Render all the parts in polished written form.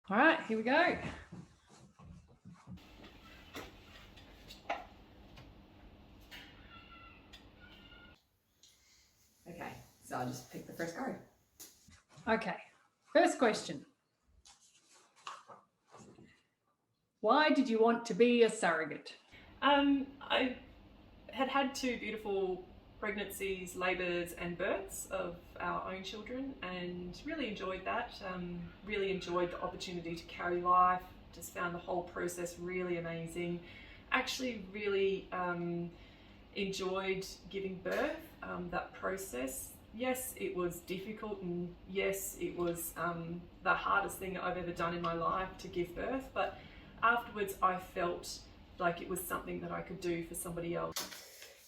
All right, here we go. Okay, so I'll just pick the first card. Okay, first question. Why did you want to be a surrogate? I had two beautiful pregnancies, labours and births of our own children, and really enjoyed that. Really enjoyed the opportunity to carry life. Just found the whole process really amazing. Actually really enjoyed giving birth, that process. Yes, it was difficult, and yes, it was the hardest thing I've ever done in my life to give birth, but afterwards I felt like it was something that I could do for somebody else.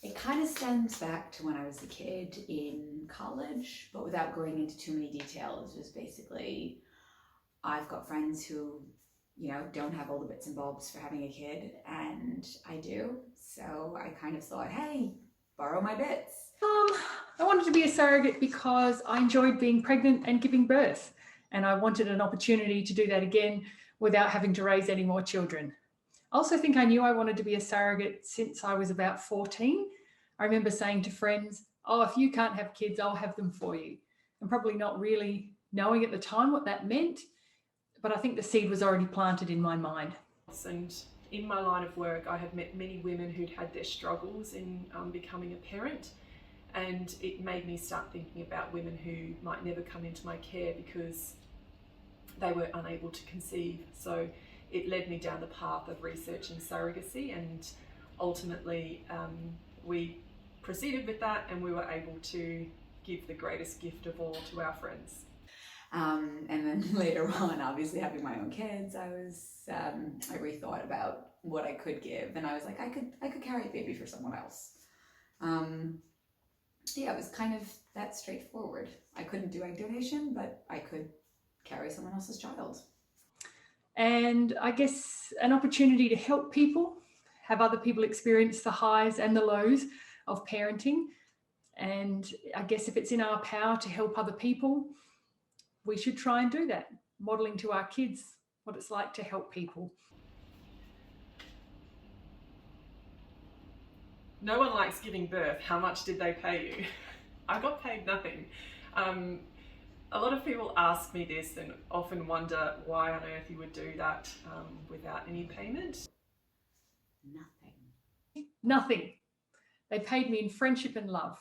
It kind of stems back to when I was a kid in college, but without going into too many details. It was basically, I've got friends who, don't have all the bits and bobs for having a kid, and I do. So I kind of thought, hey, borrow my bits. I wanted to be a surrogate because I enjoyed being pregnant and giving birth, and I wanted an opportunity to do that again without having to raise any more children. I also think I knew I wanted to be a surrogate since I was about 14. I remember saying to friends, oh, if you can't have kids, I'll have them for you. And probably not really knowing at the time what that meant, but I think the seed was already planted in my mind. And in my line of work, I have met many women who'd had their struggles in becoming a parent, and it made me start thinking about women who might never come into my care because they were unable to conceive. So it led me down the path of researching surrogacy, and ultimately we proceeded with that, and we were able to give the greatest gift of all to our friends. And then later on, obviously having my own kids, I rethought about what I could give, and I was like, I could carry a baby for someone else. Yeah, it was kind of that straightforward. I couldn't do egg donation, but I could carry someone else's child. And I guess an opportunity to help people, have other people experience the highs and the lows of parenting. And I guess if it's in our power to help other people, we should try and do that, modeling to our kids what it's like to help people. No one likes giving birth. How much did they pay you? I got paid nothing. A lot of people ask me this and often wonder why on earth you would do that without any payment. Nothing. They paid me in friendship and love.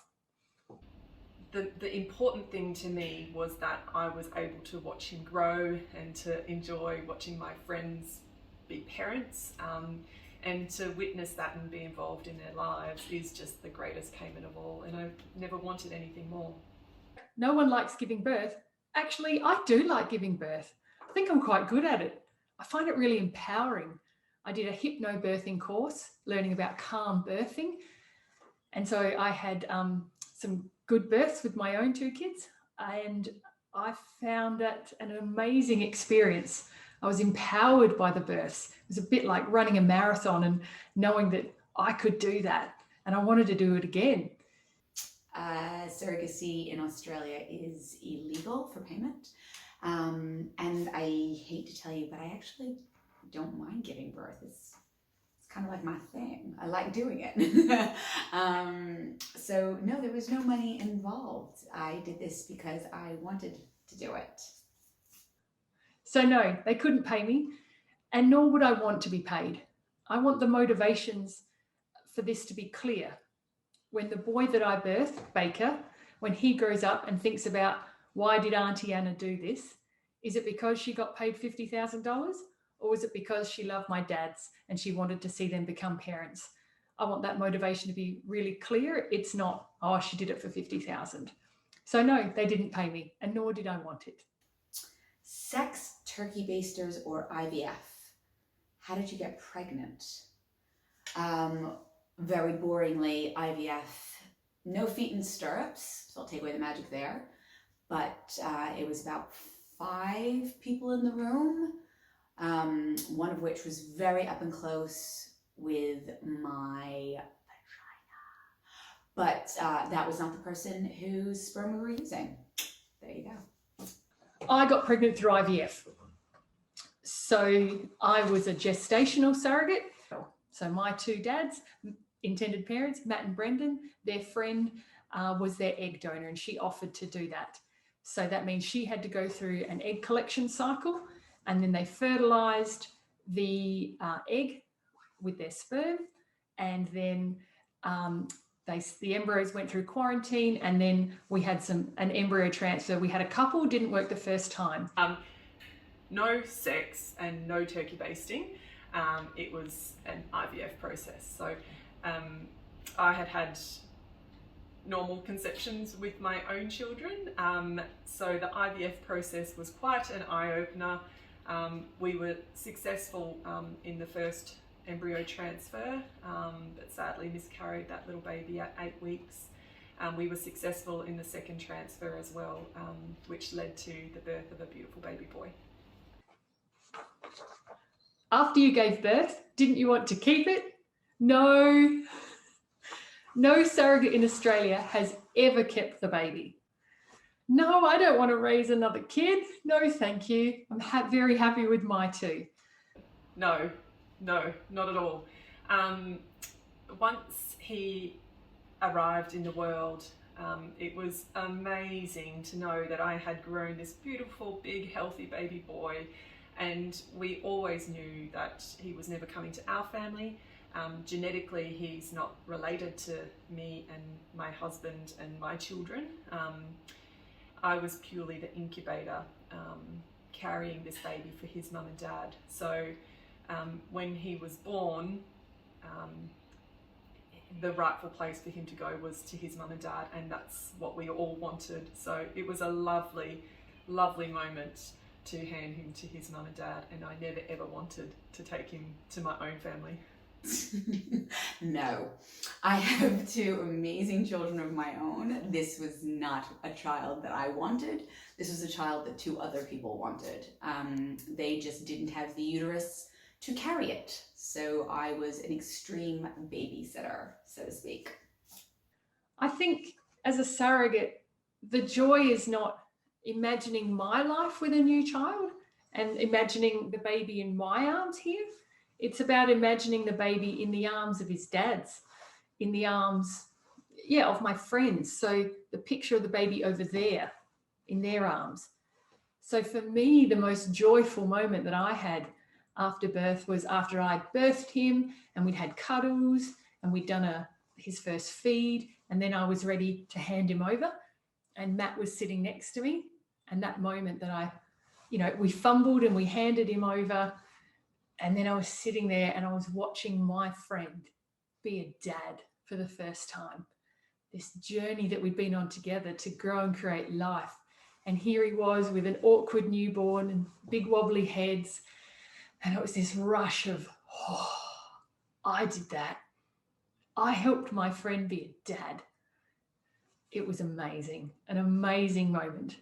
The important thing to me was that I was able to watch him grow and to enjoy watching my friends be parents, and to witness that and be involved in their lives is just the greatest payment of all, and I never wanted anything more. No one likes giving birth. Actually, I do like giving birth. I think I'm quite good at it. I find it really empowering. I did a hypnobirthing course, learning about calm birthing. And so I had some good births with my own two kids, and I found that an amazing experience. I was empowered by the births. It was a bit like running a marathon and knowing that I could do that, and I wanted to do it again. Surrogacy in Australia is illegal for payment. And I hate to tell you, but I actually don't mind giving birth. It's kind of like my thing. I like doing it. So no, there was no money involved. I did this because I wanted to do it. So no, they couldn't pay me, and nor would I want to be paid. I want the motivations for this to be clear. When the boy that I birthed, Baker, when he grows up and thinks about why did Auntie Anna do this, is it because she got paid $50,000, or was it because she loved my dads and she wanted to see them become parents? I want that motivation to be really clear. It's not, oh, she did it for 50,000. So no, they didn't pay me, and nor did I want it. Sex, turkey basters, or IVF? How did you get pregnant? Very boringly, IVF, no feet in stirrups, so I'll take away the magic there. But it was about 5 people in the room, one of which was very up and close with my vagina. But that was not the person whose sperm we were using. There you go. I got pregnant through IVF. So I was a gestational surrogate. So my two dads, intended parents, Matt and Brendan, their friend was their egg donor, and she offered to do that. So that means she had to go through an egg collection cycle, and then they fertilized the egg with their sperm, and then the embryos went through quarantine, and then we had an embryo transfer. We had a couple, didn't work the first time. No sex and no turkey basting. It was an IVF process. So I had normal conceptions with my own children. So the IVF process was quite an eye-opener. We were successful in the first embryo transfer, but sadly miscarried that little baby at 8 weeks. We were successful in the second transfer as well, which led to the birth of a beautiful baby boy. After you gave birth, didn't you want to keep it? No. No surrogate in Australia has ever kept the baby. No, I don't want to raise another kid. No, thank you. I'm very happy with my two. No, not at all. Once he arrived in the world, it was amazing to know that I had grown this beautiful, big, healthy baby boy, and we always knew that he was never coming to our family. Genetically, he's not related to me and my husband and my children. I was purely the incubator, carrying this baby for his mum and dad. So when he was born, the rightful place for him to go was to his mum and dad, and that's what we all wanted. So it was a lovely, lovely moment to hand him to his mum and dad, and I never ever wanted to take him to my own family. No, I have two amazing children of my own. This was not a child that I wanted. This was a child that two other people wanted. They just didn't have the uterus to carry it. So I was an extreme babysitter, so to speak. I think as a surrogate, the joy is not imagining my life with a new child and imagining the baby in my arms here. It's about imagining the baby in the arms of his dad's, in the arms, of my friends. So the picture of the baby over there in their arms. So for me, the most joyful moment that I had after birth was after I birthed him and we'd had cuddles and we'd done his first feed, and then I was ready to hand him over and Matt was sitting next to me. And that moment that we fumbled and we handed him over, and then I was sitting there and I was watching my friend be a dad for the first time. This journey that we'd been on together to grow and create life. And here he was with an awkward newborn and big wobbly heads. And it was this rush of, I did that. I helped my friend be a dad. It was amazing, an amazing moment.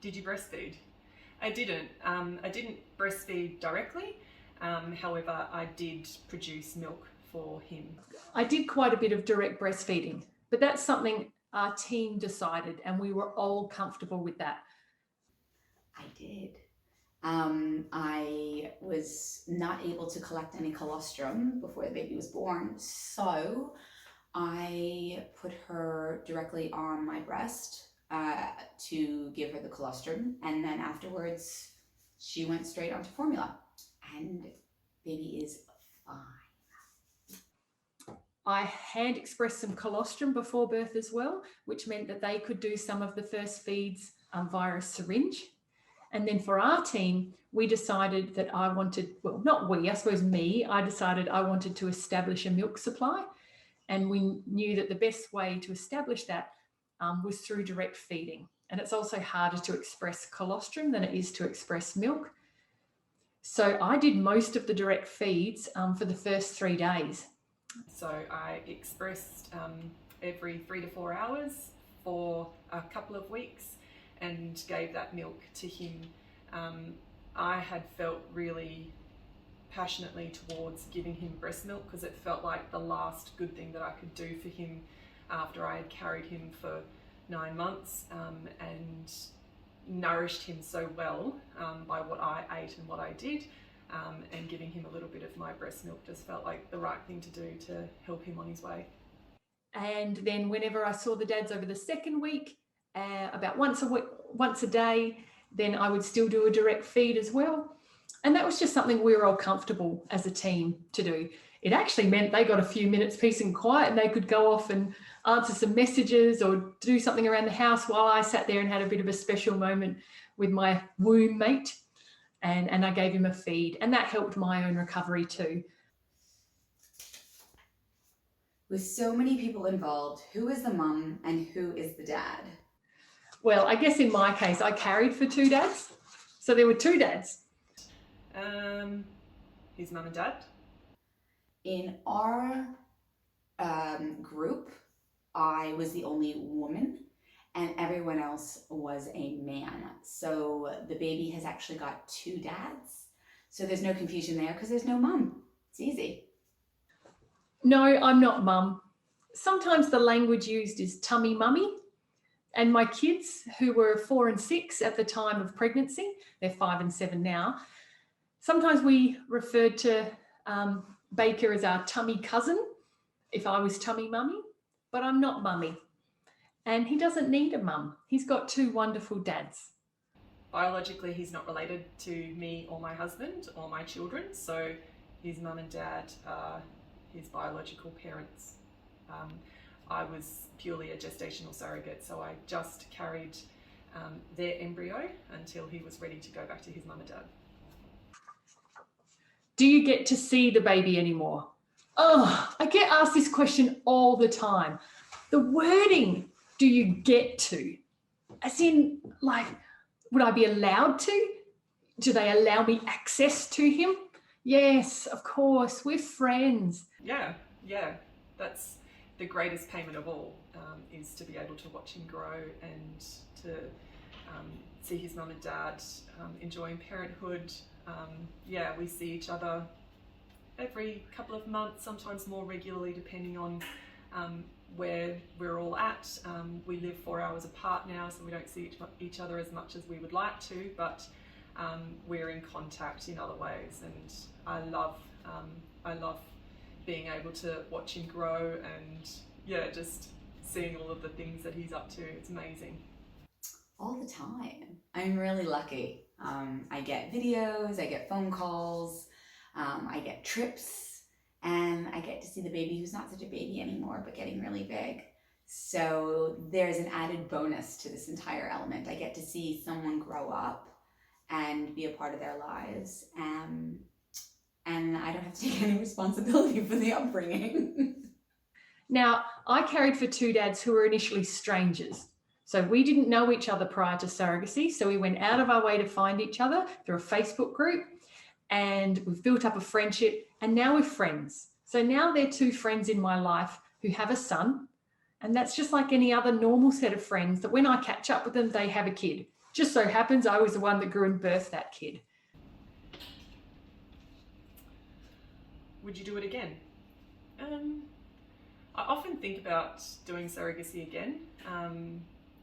Did you breastfeed? I didn't. I didn't breastfeed directly. However, I did produce milk for him. I did quite a bit of direct breastfeeding, but that's something our team decided and we were all comfortable with that. I did. I was not able to collect any colostrum before the baby was born, so I put her directly on my breast to give her the colostrum, and then afterwards she went straight onto formula, and baby is fine. I hand expressed some colostrum before birth as well, which meant that they could do some of the first feeds via a syringe. And then for our team, we decided that I decided I wanted to establish a milk supply. And we knew that the best way to establish that was through direct feeding. And it's also harder to express colostrum than it is to express milk. So I did most of the direct feeds for the first 3 days. So I expressed every 3 to 4 hours for a couple of weeks and gave that milk to him. I had felt really passionately towards giving him breast milk because it felt like the last good thing that I could do for him after I had carried him for 9 months. And nourished him so well by what I ate and what I did, and giving him a little bit of my breast milk just felt like the right thing to do to help him on his way. And then whenever I saw the dads over the second week, about once a day, then I would still do a direct feed as well. And that was just something we were all comfortable as a team to do. It actually meant they got a few minutes peace and quiet, and they could go off and answer some messages or do something around the house while I sat there and had a bit of a special moment with my womb mate, and I gave him a feed, and that helped my own recovery too. With so many people involved, who is the mum and who is the dad? Well, I guess in my case, I carried for two dads. So there were two dads. His mum and dad. In our group, I was the only woman and everyone else was a man. So the baby has actually got two dads. So there's no confusion there because there's no mum. It's easy. No, I'm not mum. Sometimes the language used is tummy mummy. And my kids, who were 4 and 6 at the time of pregnancy, they're 5 and 7 now. Sometimes we referred to Baker as our tummy cousin, if I was tummy mummy, but I'm not mummy. And he doesn't need a mum. He's got two wonderful dads. Biologically, he's not related to me or my husband or my children, so his mum and dad are his biological parents. I was purely a gestational surrogate, so I just carried their embryo until he was ready to go back to his mum and dad. Do you get to see the baby anymore? Oh, I get asked this question all the time. The wording, do you get to? As in, like, would I be allowed to? Do they allow me access to him? Yes, of course, we're friends. Yeah, that's the greatest payment of all, is to be able to watch him grow and to see his mum and dad enjoying parenthood. We see each other every couple of months, sometimes more regularly depending on where we're all at. We live 4 hours apart now, so we don't see each other as much as we would like to, but we're in contact in other ways, and I love being able to watch him grow and just seeing all of the things that he's up to. It's amazing. All the time. I'm really lucky. I get videos, I get phone calls, I get trips, and I get to see the baby who's not such a baby anymore, but getting really big. So there's an added bonus to this entire element. I get to see someone grow up and be a part of their lives, and I don't have to take any responsibility for the upbringing. Now, I carried for two dads who were initially strangers. So we didn't know each other prior to surrogacy. So we went out of our way to find each other through a Facebook group, and we've built up a friendship, and now we're friends. So now they're two friends in my life who have a son, and that's just like any other normal set of friends that when I catch up with them, they have a kid. Just so happens I was the one that grew and birthed that kid. Would you do it again? I often think about doing surrogacy again.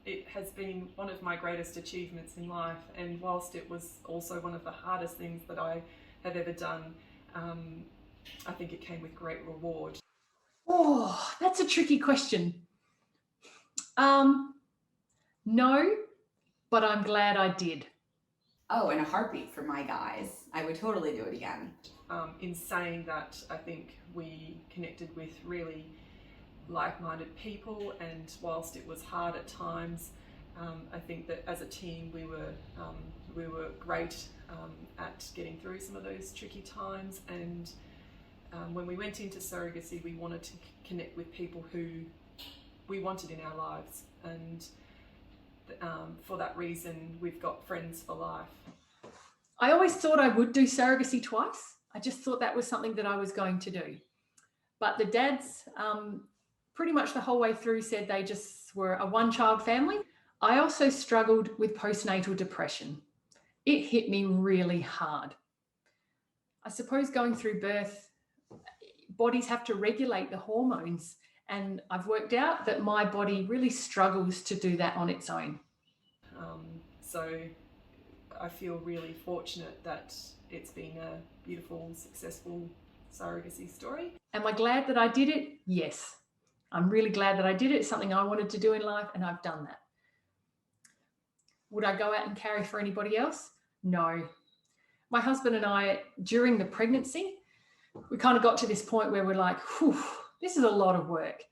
It has been one of my greatest achievements in life, and whilst it was also one of the hardest things that I have ever done, I think it came with great reward. Oh, that's a tricky question. No, but I'm glad I did. Oh, and a heartbeat for my guys. I would totally do it again. In saying that, I think we connected with really like-minded people, and whilst it was hard at times, I think that as a team we were great at getting through some of those tricky times, and when we went into surrogacy we wanted to connect with people who we wanted in our lives, and for that reason we've got friends for life. I always thought I would do surrogacy twice. I just thought that was something that I was going to do. But the dads pretty much the whole way through said they just were a one-child family. I also struggled with postnatal depression. It hit me really hard. I suppose going through birth, bodies have to regulate the hormones, and I've worked out that my body really struggles to do that on its own. So I feel really fortunate that it's been a beautiful, successful surrogacy story. Am I glad that I did it? Yes. I'm really glad that I did it. It's something I wanted to do in life, and I've done that. Would I go out and carry for anybody else? No. My husband and I, during the pregnancy, we kind of got to this point where we're like, whew, this is a lot of work.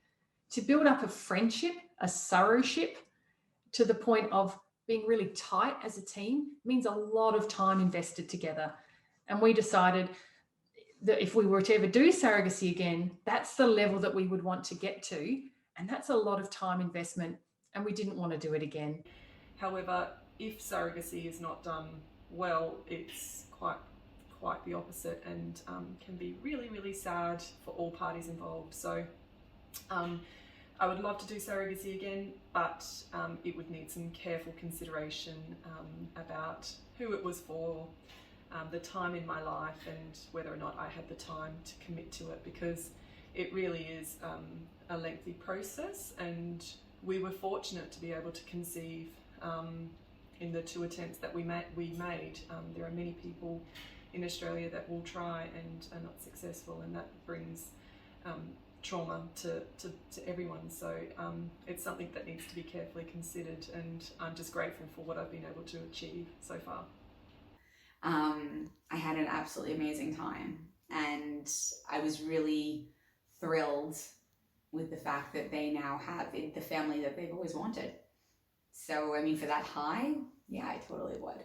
To build up a friendship, a surrogate, to the point of being really tight as a team means a lot of time invested together. And we decided that if we were to ever do surrogacy again, that's the level that we would want to get to. And that's a lot of time investment, and we didn't want to do it again. However, if surrogacy is not done well, it's quite the opposite, and can be really, really sad for all parties involved. So I would love to do surrogacy again, but it would need some careful consideration about who it was for, the time in my life, and whether or not I had the time to commit to it, because it really is a lengthy process, and we were fortunate to be able to conceive in the 2 attempts that we made. There are many people in Australia that will try and are not successful, and that brings trauma to everyone. So it's something that needs to be carefully considered, and I'm just grateful for what I've been able to achieve so far. I had an absolutely amazing time, and I was really thrilled with the fact that they now have the family that they've always wanted. So, I mean, for that high, yeah, I totally would.